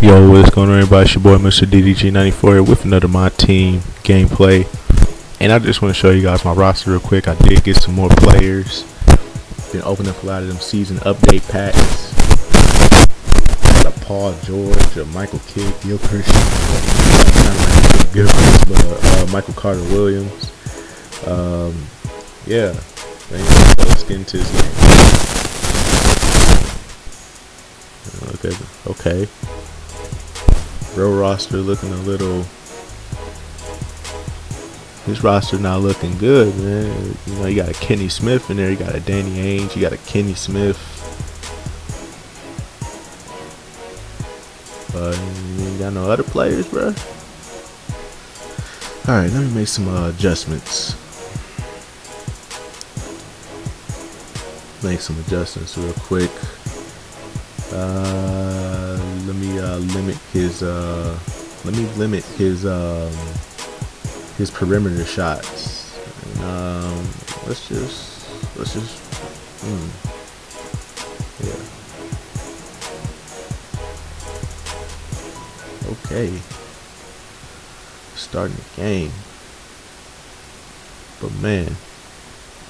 Yo, what's going on, everybody? It's your boy, Mr. DDG94 here with another My Team gameplay. And I just want to show you guys my roster real quick. I did get some more players. Been opening up a lot of them season update packs. Got a Paul George, a Michael Kidd, Gilchrist. Not Michael Gilchrist, but Michael Carter Williams. Yeah. So let's get into this game. Okay. Real roster looking a little. His roster not looking good, man. You know, you got a Kenny Smith in there, you got a Danny Ainge, you got a Kenny Smith. You ain't got no other players, bro. All right, let me make some adjustments. Make some adjustments real quick. Let me limit his perimeter shots. And, let's just yeah. Okay. Starting the game. But man,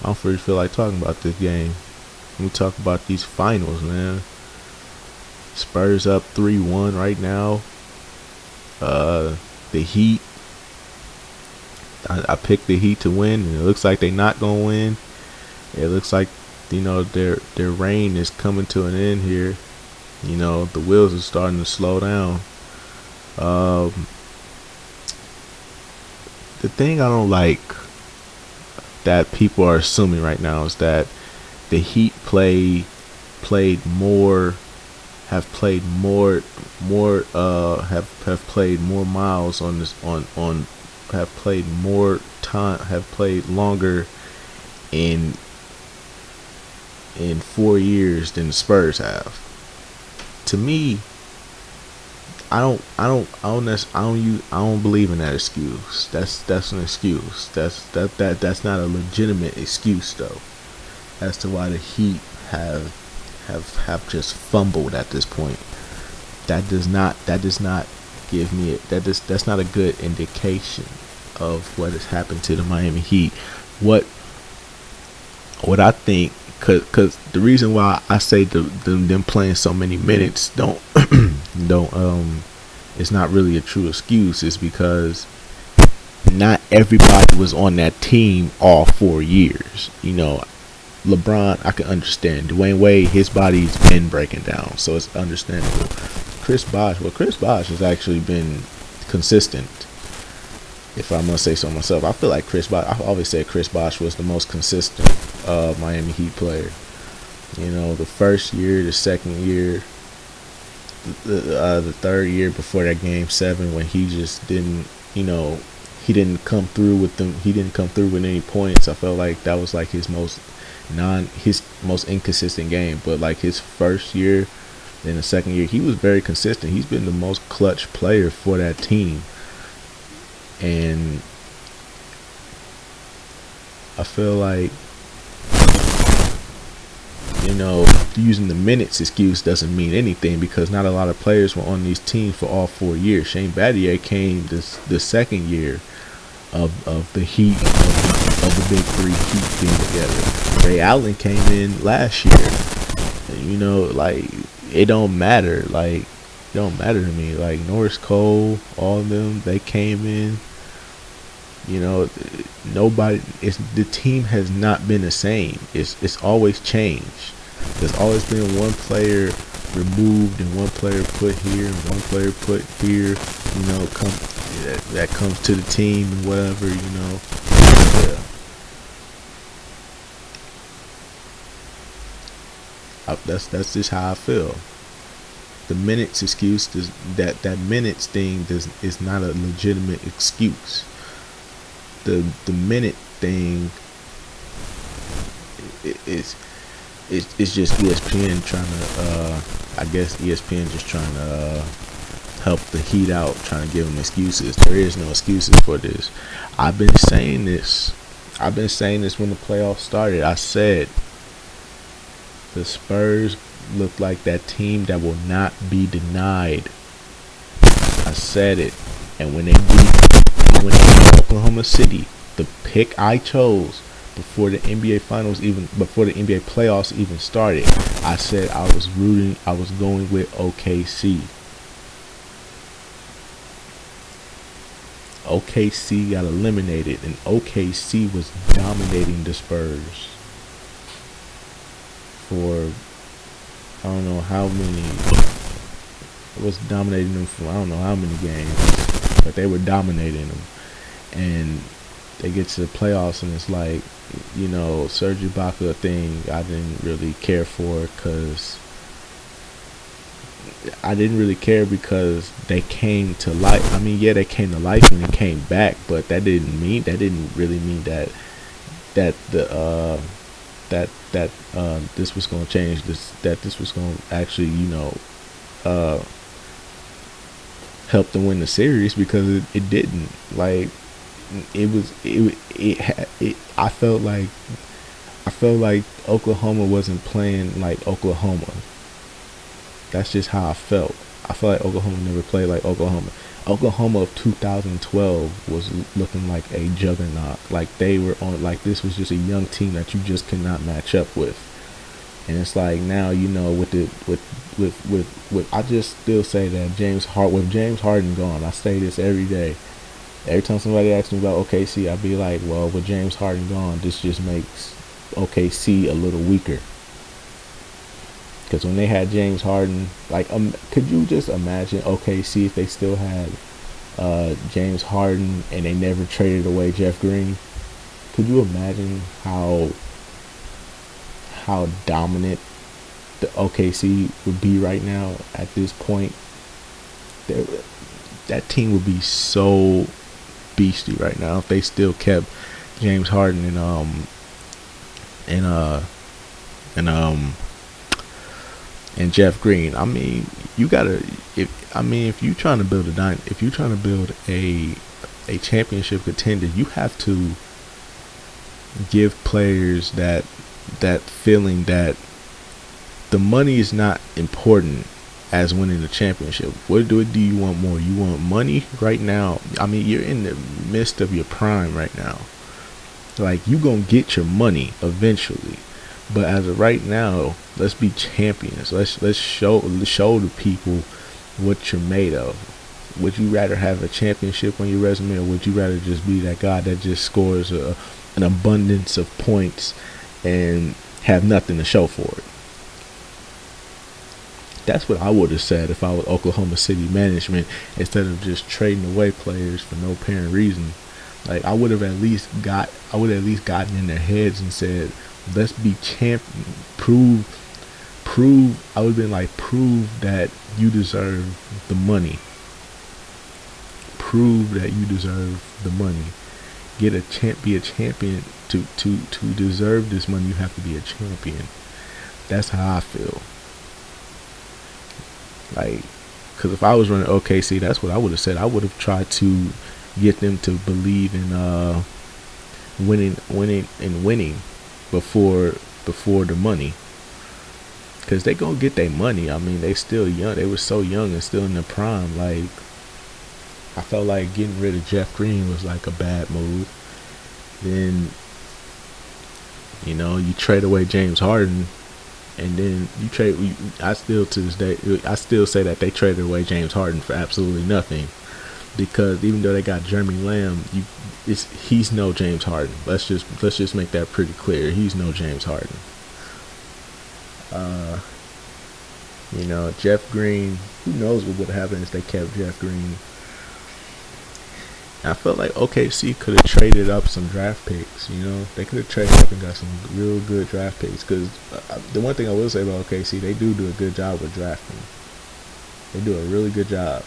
I don't really feel like talking about this game. Let me talk about these finals, man. Spurs up 3-1 right now. The Heat. I picked the Heat to win, and it looks like they're not gonna win. It looks like, you know, their reign is coming to an end here. You know, the wheels are starting to slow down. The thing I don't like that people are assuming right now is that the Heat have played more miles on this have played more time, have played longer in 4 years than the Spurs have. To me, I don't believe in that excuse. That's an excuse. That's not a legitimate excuse though, as to why the Heat have just fumbled at this point. That does not give me that's not a good indication of what has happened to the Miami Heat. What I think, cause the reason why I say them playing so many minutes it's not really a true excuse, is because not everybody was on that team all 4 years. You know, LeBron, I can understand. Dwayne Wade, his body's been breaking down, so it's understandable. Chris Bosh has actually been consistent, if I must say so myself. I feel like I've always said Chris Bosh was the most consistent Miami Heat player. You know, the first year, the second year, the third year before that game 7, when he just didn't, you know, he didn't come through with them. He didn't come through with any points. I felt like that was like his most inconsistent game. But like his first year and the second year, he was very consistent. He's been the most clutch player for that team. And I feel like, you know, using the minutes excuse doesn't mean anything, because not a lot of players were on these teams for all 4 years. Shane Battier came the second year of the Heat, of the big three Heat being together. Ray Allen came in last year. And, you know, like, it don't matter. Like, it don't matter to me. Like, Norris Cole, all of them, they came in. You know, the team has not been the same. It's always changed. There's always been one player removed and one player put here and one player put here. You know, that comes to the team and whatever. You know, yeah. That's just how I feel. The minutes excuse that minutes thing is not a legitimate excuse. The minute thing it's just ESPN trying to I guess ESPN just trying to help the Heat out, trying to give them excuses. There is no excuses for this. I've been saying this when the playoffs started. I said the Spurs look like that team that will not be denied said it. And when they beat Oklahoma City, the pick I chose before the NBA finals before the NBA playoffs even started, I said I was going with OKC. OKC got eliminated, and OKC was dominating the Spurs for I don't know how many. It was dominating them for I don't know how many games, but they were dominating them. And they get to the playoffs, and it's like, you know, Serge Ibaka thing I didn't really care for because they came to life. I mean, yeah, they came to life when they came back, but that didn't really mean that this was going to change that this was going to actually, you know, help them win the series, because it didn't. Like, I felt like Oklahoma wasn't playing like Oklahoma. That's just how I felt. I felt like Oklahoma never played like Oklahoma. Oklahoma of 2012 was looking like a juggernaut. Like they were on, like this was just a young team that you just could not match up with. And it's like now, you know, with I just still say that with James Harden gone, I say this every day. Every time somebody asks me about OKC, I'd be like, well, with James Harden gone, this just makes OKC a little weaker. Because when they had James Harden, like, could you just imagine OKC if they still had James Harden and they never traded away Jeff Green? Could you imagine how dominant the OKC would be right now at this point? That team would be so beastie right now if they still kept James Harden and Jeff Green. I mean, you gotta. If you're trying to build a championship contender, you have to give players that feeling that the money is not important as winning the championship. What do you want more? You want money right now? I mean, you're in the midst of your prime right now. Like, you gonna get your money eventually. But as of right now, let's be champions. Let's show the people what you're made of. Would you rather have a championship on your resume, or would you rather just be that guy that just scores an abundance of points and have nothing to show for it? That's what I would have said if I was Oklahoma City management, instead of just trading away players for no apparent reason. Like, I would have at least gotten in their heads and said, let's be champion. Prove. I would have been like, prove that you deserve the money. Prove that you deserve the money. Be a champion. To deserve this money, you have to be a champion. That's how I feel. Like, because if I was running OKC, that's what I would have said. I would have tried to get them to believe in winning before the money, because they gonna get their money. I mean, they still young. They were so young and still in their prime. Like, I felt like getting rid of Jeff Green was like a bad move. Then, you know, you trade away James Harden, and then you trade. I still to this day, I still say that they traded away James Harden for absolutely nothing, because even though they got Jeremy Lamb, he's no James Harden. Let's just make that pretty clear. He's no James Harden. You know, Jeff Green, who knows what would have happened if they kept Jeff Green. I felt like OKC could have traded up some draft picks. You know, they could have traded up and got some real good draft picks. Because the one thing I will say about OKC, they do a good job with drafting. They do a really good job.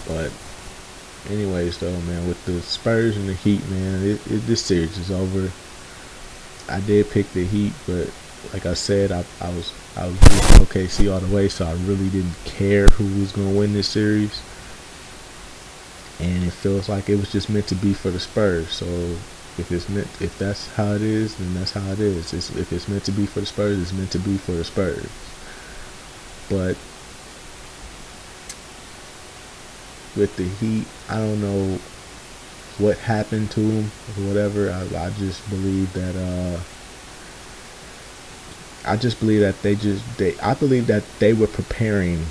But anyways, though, man, with the Spurs and the Heat, man, this series is over. I did pick the Heat, but like I said, I was with OKC all the way, so I really didn't care who was going to win this series. And it feels like it was just meant to be for the Spurs. So If that's how it is, then that's how it is. If it's meant to be for the Spurs, it's meant to be for the Spurs. But with the Heat, I don't know what happened to them or whatever. I just believe that I believe that they were preparing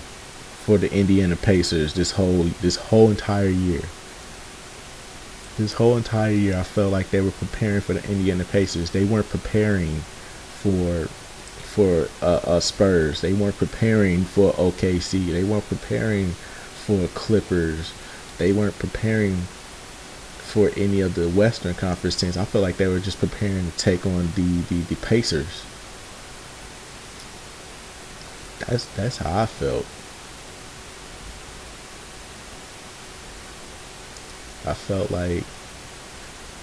for the Indiana Pacers this whole entire year. This whole entire year, I felt like they were preparing for the Indiana Pacers. They weren't preparing for Spurs. They weren't preparing for OKC. They weren't preparing for Clippers. They weren't preparing for any of the Western Conference teams. I feel like they were just preparing to take on the Pacers. That's how I felt. I felt like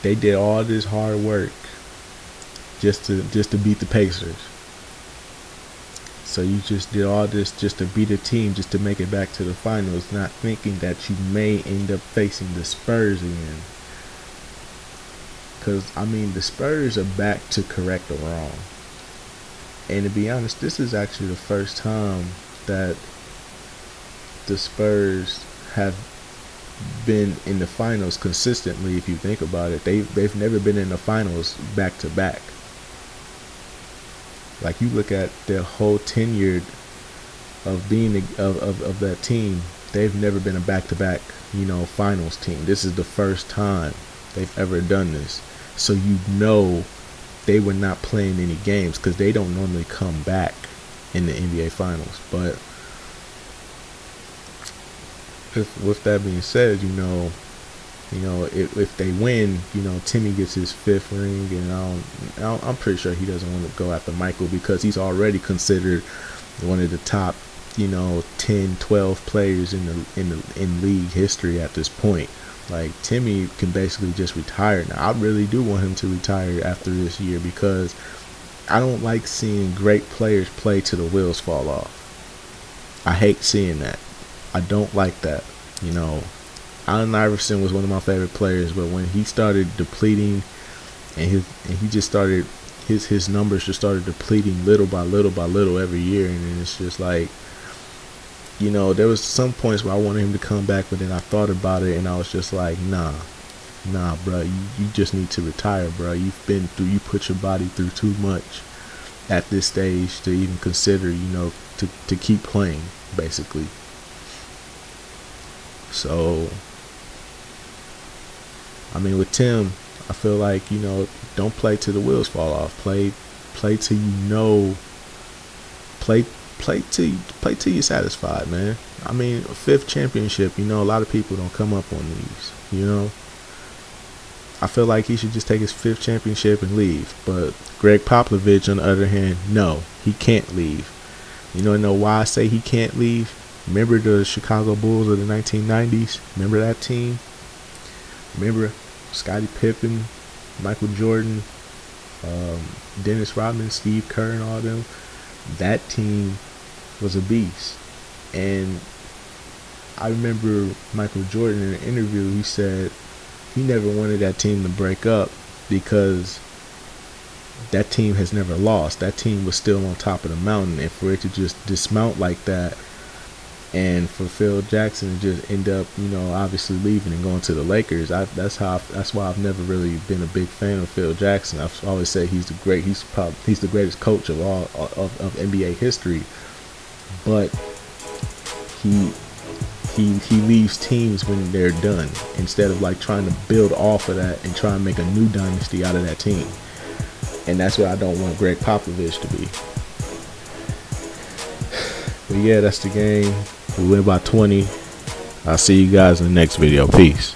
they did all this hard work just to beat the Pacers. So you just did all this just to beat a team, just to make it back to the finals, not thinking that you may end up facing the Spurs again. Because, I mean, the Spurs are back to correct the wrong. And to be honest, this is actually the first time that the Spurs have been in the finals consistently. If you think about it, they've never been in the finals back to back. Like, you look at their whole tenure of being of that team, they've never been a back-to-back, finals team. This is the first time they've ever done this. So they were not playing any games because they don't normally come back in the NBA Finals. But with that being said, if they win, Timmy gets his 5th ring, and I'm pretty sure he doesn't want to go after Michael because he's already considered one of the top, 10, 12 players in league history at this point. Like, Timmy can basically just retire now. I really do want him to retire after this year because I don't like seeing great players play till the wheels fall off. I hate seeing that. I don't like that. Allen Iverson was one of my favorite players, but when he started depleting and he just started his numbers just started depleting little by little every year, and it's just like, there was some points where I wanted him to come back, but then I thought about it and I was just like, nah, bro, you just need to retire, bro. You put your body through too much at this stage to even consider, to keep playing, basically. So, I mean, with Tim, I feel like, don't play till the wheels fall off. Play till play till you're satisfied, man. I mean, a 5th championship, a lot of people don't come up on these, I feel like he should just take his 5th championship and leave. But Greg Popovich, on the other hand, no, he can't leave. You know why I say he can't leave? Remember the Chicago Bulls of the 1990s? Remember that team? Remember Scottie Pippen, Michael Jordan, Dennis Rodman, Steve Kerr, and all them? That team was a beast. And I remember Michael Jordan in an interview, he said he never wanted that team to break up because that team has never lost. That team was still on top of the mountain, and for it to just dismount like that, and for Phil Jackson to just end up, obviously leaving and going to the Lakers, that's why I've never really been a big fan of Phil Jackson. I've always said he's the greatest coach of all of NBA history, but he leaves teams when they're done instead of like trying to build off of that and try and make a new dynasty out of that team. And that's what I don't want Greg Popovich to be. But yeah, that's the game. We went by 20. I'll see you guys in the next video. Peace.